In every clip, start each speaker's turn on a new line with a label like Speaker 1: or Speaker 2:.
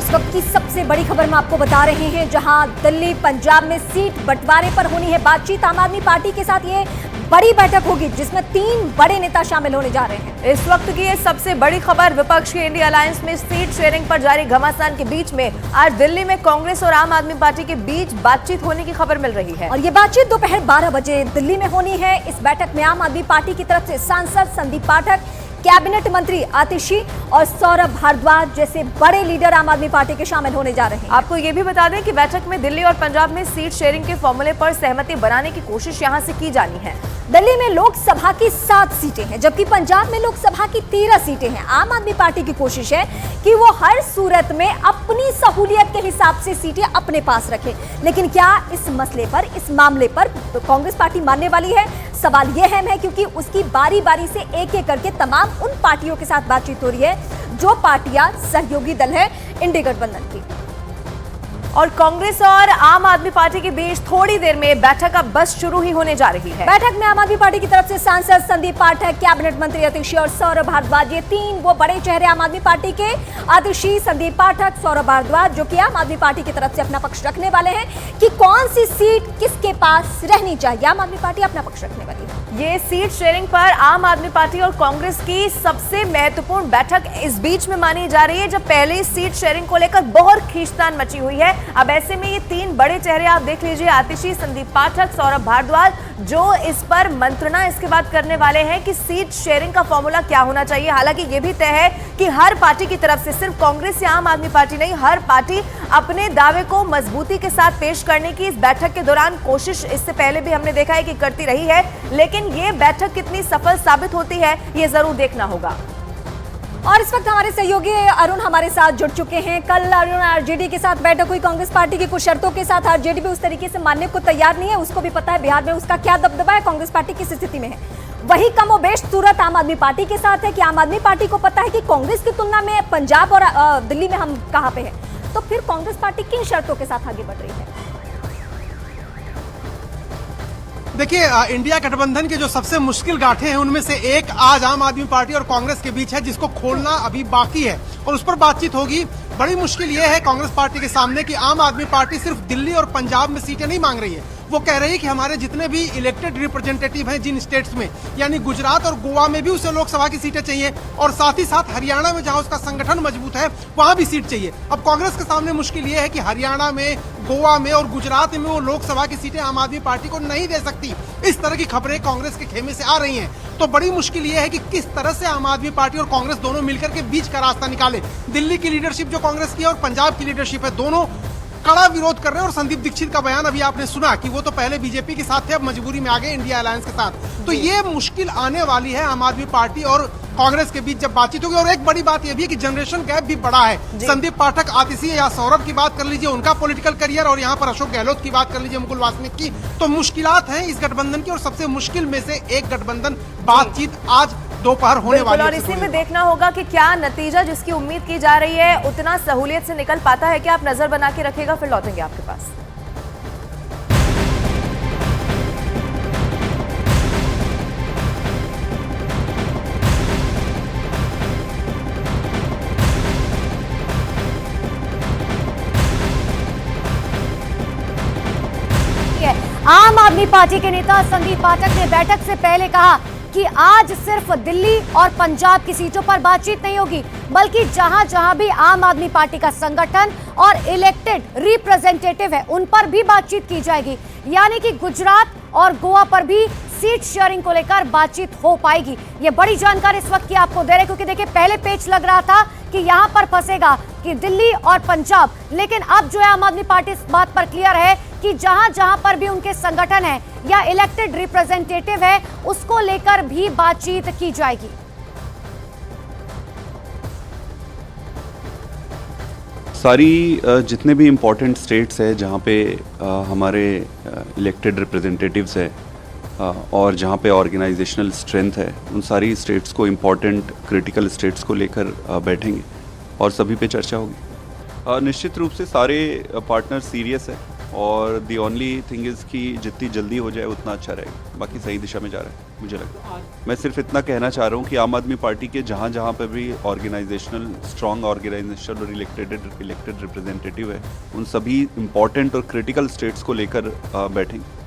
Speaker 1: इस वक्त की सबसे बड़ी खबर हम आपको बता रहे हैं, जहां दिल्ली पंजाब में सीट बंटवारे पर होनी है बातचीत। आम आदमी पार्टी के साथ ये बड़ी बैठक होगी जिसमें 3 बड़े नेता शामिल होने जा रहे हैं।
Speaker 2: इस वक्त की ये सबसे बड़ी खबर, विपक्ष की इंडिया अलायंस में सीट शेयरिंग पर जारी घमासान के बीच में आज दिल्ली में कांग्रेस और आम आदमी पार्टी के बीच बातचीत होने की खबर मिल रही है।
Speaker 1: और ये बातचीत दोपहर 12 बजे दिल्ली में होनी है। इस बैठक में आम आदमी पार्टी की तरफ से सांसद संदीप पाठक, कैबिनेट मंत्री आतिशी और सौरभ भारद्वाज जैसे बड़े लीडर आम आदमी पार्टी के शामिल होने जा रहे हैं।
Speaker 2: आपको ये भी बता दें कि बैठक में दिल्ली और पंजाब में सीट शेयरिंग के फॉर्मूले पर सहमति बनाने की कोशिश यहां से की जानी है।
Speaker 1: दिल्ली में लोकसभा की 7 सीटें हैं, जबकि पंजाब में लोकसभा की 13 सीटें हैं। आम आदमी पार्टी की कोशिश है कि वो हर सूरत में अपनी सहूलियत के हिसाब से सीटें अपने पास रखे। लेकिन क्या इस मसले पर, इस मामले पर तो कांग्रेस पार्टी मानने वाली है? सवाल यह अहम है क्योंकि उसकी बारी बारी से एक एक करके तमाम उन पार्टियों के साथ बातचीत हो रही है जो पार्टियां सहयोगी दल है इंडी गठबंधन की।
Speaker 2: और कांग्रेस और आम आदमी पार्टी के बीच थोड़ी देर में बैठक अब बस शुरू ही होने जा रही है।
Speaker 1: बैठक में आम आदमी पार्टी की तरफ से सांसद संदीप पाठक, कैबिनेट मंत्री आतिशी और सौरभ भारद्वाज, ये 3 वो बड़े चेहरे आम आदमी पार्टी के। आतिशी, संदीप पाठक, सौरभ भारद्वाज जो कि आम आदमी पार्टी की तरफ से अपना पक्ष रखने वाले हैं कि कौन सी सीट किसके पास रहनी चाहिए। आम आदमी पार्टी अपना पक्ष रखने वाली है।
Speaker 2: ये सीट शेयरिंग पर आम आदमी पार्टी और कांग्रेस की सबसे महत्वपूर्ण बैठक इस बीच में मानी जा रही है, जब पहले सीट शेयरिंग को लेकर बहुत खींचतान मची हुई है। अब ऐसे में ये 3 बड़े चेहरे आप देख लीजिए, आतिशी, संदीप पाठक, सौरभ भारद्वाज, जो इस पर मंत्रणा इसके बाद करने वाले हैं कि सीट शेयरिंग का फॉर्मूला क्या होना चाहिए। हालांकि ये भी तय है कि हर पार्टी की तरफ से, सिर्फ कांग्रेस या आम आदमी पार्टी नहीं, हर पार्टी अपने दावे को मजबूती के साथ पेश करने की इस बैठक के दौरान कोशिश इससे पहले भी हमने देखा है कि करती रही है। लेकिन ये बैठक कितनी सफल साबित होती है ये जरूर देखना होगा।
Speaker 1: और इस वक्त हमारे सहयोगी अरुण हमारे साथ जुड़ चुके हैं। कल अरुण आरजेडी के साथ बैठक हुई कांग्रेस पार्टी की कुछ शर्तों के साथ। आरजेडी भी उस तरीके से मानने को तैयार नहीं है। उसको भी पता है बिहार में उसका क्या दबदबा है, कांग्रेस पार्टी किस स्थिति में है। वही कमोबेश सूरत आम आदमी पार्टी के साथ है कि आम आदमी पार्टी को पता है कि कांग्रेस की तुलना में पंजाब और दिल्ली में हम कहां पे हैं। तो फिर कांग्रेस पार्टी किन शर्तों के साथ आगे बढ़ रही है?
Speaker 3: देखिए, इंडिया गठबंधन के जो सबसे मुश्किल गांठें हैं उनमें से एक आज आम आदमी पार्टी और कांग्रेस के बीच है, जिसको खोलना अभी बाकी है और उस पर बातचीत होगी। बड़ी मुश्किल यह है कांग्रेस पार्टी के सामने कि आम आदमी पार्टी सिर्फ दिल्ली और पंजाब में सीटें नहीं मांग रही है। वो कह रही है कि हमारे जितने भी इलेक्टेड रिप्रेजेंटेटिव हैं जिन स्टेट्स में, यानी गुजरात और गोवा में भी उसे लोकसभा की सीटें चाहिए और साथ ही साथ हरियाणा में जहां उसका संगठन मजबूत है वहां भी सीट चाहिए। अब कांग्रेस के सामने मुश्किल यह है कि हरियाणा में, गोवा में और गुजरात में वो लोकसभा की सीटें आम आदमी पार्टी को नहीं दे सकती। इस तरह की खबरें कांग्रेस के खेमे से आ रही हैं। तो बड़ी मुश्किल यह है कि किस तरह से आम आदमी पार्टी और कांग्रेस दोनों मिलकर के बीच का रास्ता निकाले। दिल्ली की लीडरशिप जो कांग्रेस की है और पंजाब की लीडरशिप है, दोनों कड़ा विरोध कर रहे हैं। और संदीप दीक्षित का बयान अभी आपने सुना कि वो तो पहले बीजेपी के साथ थे, अब मजबूरी में आ गए इंडिया अलायंस के साथ। तो ये मुश्किल आने वाली है आम आदमी पार्टी और कांग्रेस के बीच जब बातचीत होगी। और एक बड़ी बात यह भी है कि जनरेशन गैप भी बड़ा है। संदीप पाठक, आतिशी या सौरभ की बात कर लीजिए, उनका पॉलिटिकल करियर, और यहाँ पर अशोक गहलोत की बात कर लीजिए, मुकुल वासनिक की। तो मुश्किलात हैं इस गठबंधन की और सबसे मुश्किल में से एक गठबंधन बातचीत आज दोपहर होने वाली है।
Speaker 2: और इसी में देखना होगा कि क्या नतीजा जिसकी उम्मीद की जा रही है उतना सहूलियत से निकल पाता है। क्या आप नजर बना के रखेगा, फिर लौटेंगे आपके पास।
Speaker 1: आम आदमी पार्टी के नेता संदीप पाठक ने बैठक से पहले कहा कि आज सिर्फ दिल्ली और पंजाब की सीटों पर बातचीत नहीं होगी, बल्कि जहां जहां भी आम आदमी पार्टी का संगठन और इलेक्टेड रिप्रेजेंटेटिव है उन पर भी बातचीत की जाएगी। यानी कि गुजरात और गोवा पर भी सीट शेयरिंग को लेकर बातचीत हो पाएगी। ये बड़ी जानकारी इस वक्त की आपको दे रहे, क्योंकि देखिए पहले पेच लग रहा था कि यहां पर फंसेगा कि दिल्ली और पंजाब, लेकिन अब जो है आम आदमी पार्टी इस बात पर क्लियर है कि जहां जहां पर भी उनके संगठन है या इलेक्टेड रिप्रेजेंटेटिव है उसको लेकर भी बातचीत की जाएगी।
Speaker 4: सारी जितने भी इम्पोर्टेंट स्टेट्स है जहाँ पे हमारे इलेक्टेड रिप्रेजेंटेटिव्स है और जहाँ पे ऑर्गेनाइजेशनल स्ट्रेंथ है, उन सारी स्टेट्स को, इम्पोर्टेंट क्रिटिकल स्टेट्स को लेकर बैठेंगे और सभी पे चर्चा होगी। निश्चित रूप से सारे पार्टनर सीरियस है और दी ओनली थिंग इज़ कि जितनी जल्दी हो जाए उतना अच्छा रहेगा। बाकी सही दिशा में जा रहा है मुझे लगता है। मैं सिर्फ इतना कहना चाह रहा हूँ कि आम आदमी पार्टी के जहाँ जहाँ पर भी ऑर्गेनाइजेशनल स्ट्रॉन्ग ऑर्गेनाइजेशनल और इलेक्टेड रिप्रेजेंटेटिव है, उन सभी इंपॉर्टेंट और क्रिटिकल स्टेट्स को लेकर बैठेंगे।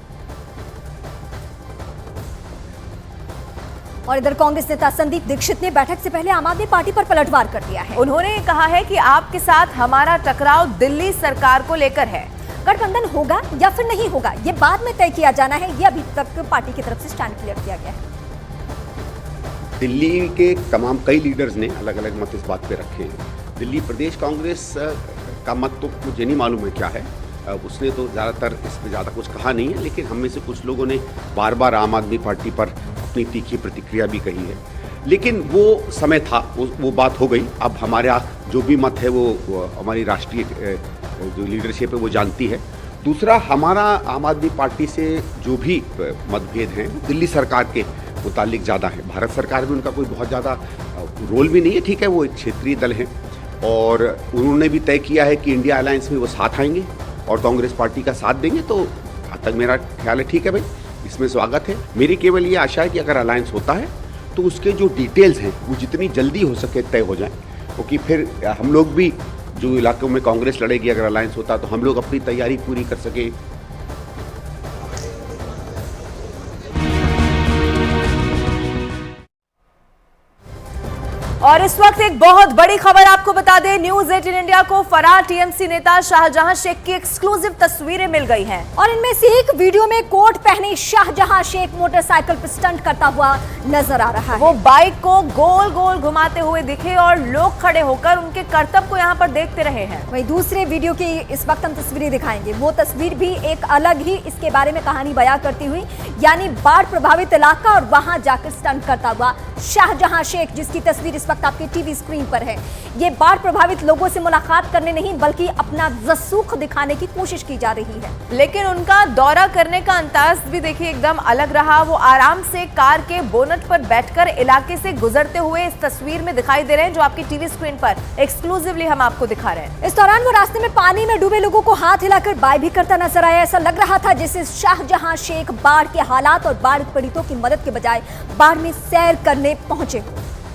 Speaker 1: और इधर कांग्रेस नेता संदीप दीक्षित ने बैठक से पहले आम आदमी पार्टी पर पलटवार कर दिया है।
Speaker 2: उन्होंने कहा है कि आपके साथ हमारा टकराव दिल्ली सरकार को लेकर है।
Speaker 1: गठबंधन होगा या फिर नहीं होगा, ये बाद में तय किया जाना है, ये अभी तक पार्टी की तरफ से स्टैंड क्लियर किया गया है।
Speaker 5: दिल्ली के तमाम कई लीडर्स ने अलग अलग मत इस बात पे रखे हैं। दिल्ली प्रदेश कांग्रेस का मत तो मुझे नहीं मालूम है क्या है, उसने तो ज़्यादातर इस पर ज़्यादा कुछ कहा नहीं है, लेकिन हम में से कुछ लोगों ने बार बार आम आदमी पार्टी पर अपनी तीखी प्रतिक्रिया भी कही है। लेकिन वो समय था, वो बात हो गई। अब हमारे यहाँ जो भी मत है वो हमारी राष्ट्रीय जो लीडरशिप है वो जानती है। दूसरा, हमारा आम आदमी पार्टी से जो भी मतभेद हैं दिल्ली सरकार के मुतालिक ज़्यादा है। भारत सरकार में उनका कोई बहुत ज़्यादा रोल भी नहीं है, ठीक है, वो एक क्षेत्रीय दल है और उन्होंने भी तय किया है कि इंडिया अलायंस में वो साथ आएंगे और कांग्रेस पार्टी का साथ देंगे। तो अब तक मेरा ख्याल है ठीक है भाई, इसमें स्वागत है। मेरी केवल ये आशा है कि अगर अलायंस होता है तो उसके जो डिटेल्स हैं वो जितनी जल्दी हो सके तय हो जाएं, क्योंकि फिर हम लोग भी जो इलाकों में कांग्रेस लड़ेगी अगर अलायंस होता तो हम लोग अपनी तैयारी पूरी कर सके।
Speaker 2: और इस वक्त एक बहुत बड़ी खबर आपको बता दें, न्यूज 18 इंडिया को फरार टीएमसी नेता शाहजहां शेख की एक्सक्लूसिव तस्वीरें मिल गई हैं।
Speaker 1: और इनमें से एक वीडियो में कोट पहने शाहजहां शेख मोटरसाइकिल पर स्टंट करता हुआ नजर आ रहा है।
Speaker 2: वो बाइक को गोल गोल घुमाते हुए दिखे और लोग खड़े होकर उनके करतब को यहाँ पर देखते रहे हैं।
Speaker 1: वहीं दूसरे वीडियो की इस वक्त हम तस्वीरें दिखाएंगे। वो तस्वीर भी एक अलग ही इसके बारे में कहानी बयां करती हुई, यानी बाढ़ प्रभावित इलाका और वहां जाकर स्टंट करता हुआ शाहजहां शेख, जिसकी तस्वीर इस वक्त आपके टीवी स्क्रीन पर है। ये बाढ़ प्रभावित लोगों से मुलाकात करने नहीं बल्कि अपना रसूख दिखाने की कोशिश की जा रही है।
Speaker 2: लेकिन उनका दौरा करने का अंदाज भी देखिए एकदम अलग रहा। वो आराम से कार के बोनट पर बैठकर इलाके से गुजरते हुए इस तस्वीर में दिखाई दे रहे हैं, जो आपकी टीवी स्क्रीन पर एक्सक्लूसिवली हम आपको दिखा रहे हैं।
Speaker 1: इस दौरान वो रास्ते में पानी में डूबे लोगों को हाथ हिलाकर बाय भी करता नजर आया। ऐसा लग रहा था जैसे शाहजहां शेख बाढ़ के हालात और बाढ़ पीड़ितों की मदद के बजाय बाढ़ में सैर करने पहुंचे।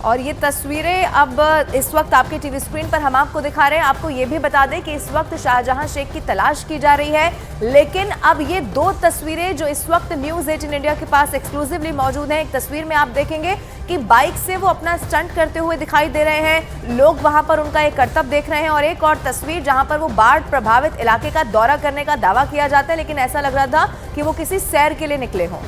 Speaker 2: और ये तस्वीरें अब इस वक्त आपके टीवी स्क्रीन पर हम आपको दिखा रहे हैं। आपको ये भी बता दें कि इस वक्त शाहजहां शेख की तलाश की जा रही है, लेकिन अब ये दो तस्वीरें जो इस वक्त न्यूज 18 इंडिया के पास एक्सक्लूसिवली मौजूद हैं। एक तस्वीर में आप देखेंगे कि बाइक से वो अपना स्टंट करते हुए दिखाई दे रहे हैं, लोग वहां पर उनका एक करतब देख रहे हैं। और एक और तस्वीर जहां पर वो बाढ़ प्रभावित इलाके का दौरा करने का दावा किया जाता है, लेकिन ऐसा लग रहा था कि वो किसी सैर के लिए निकले हों।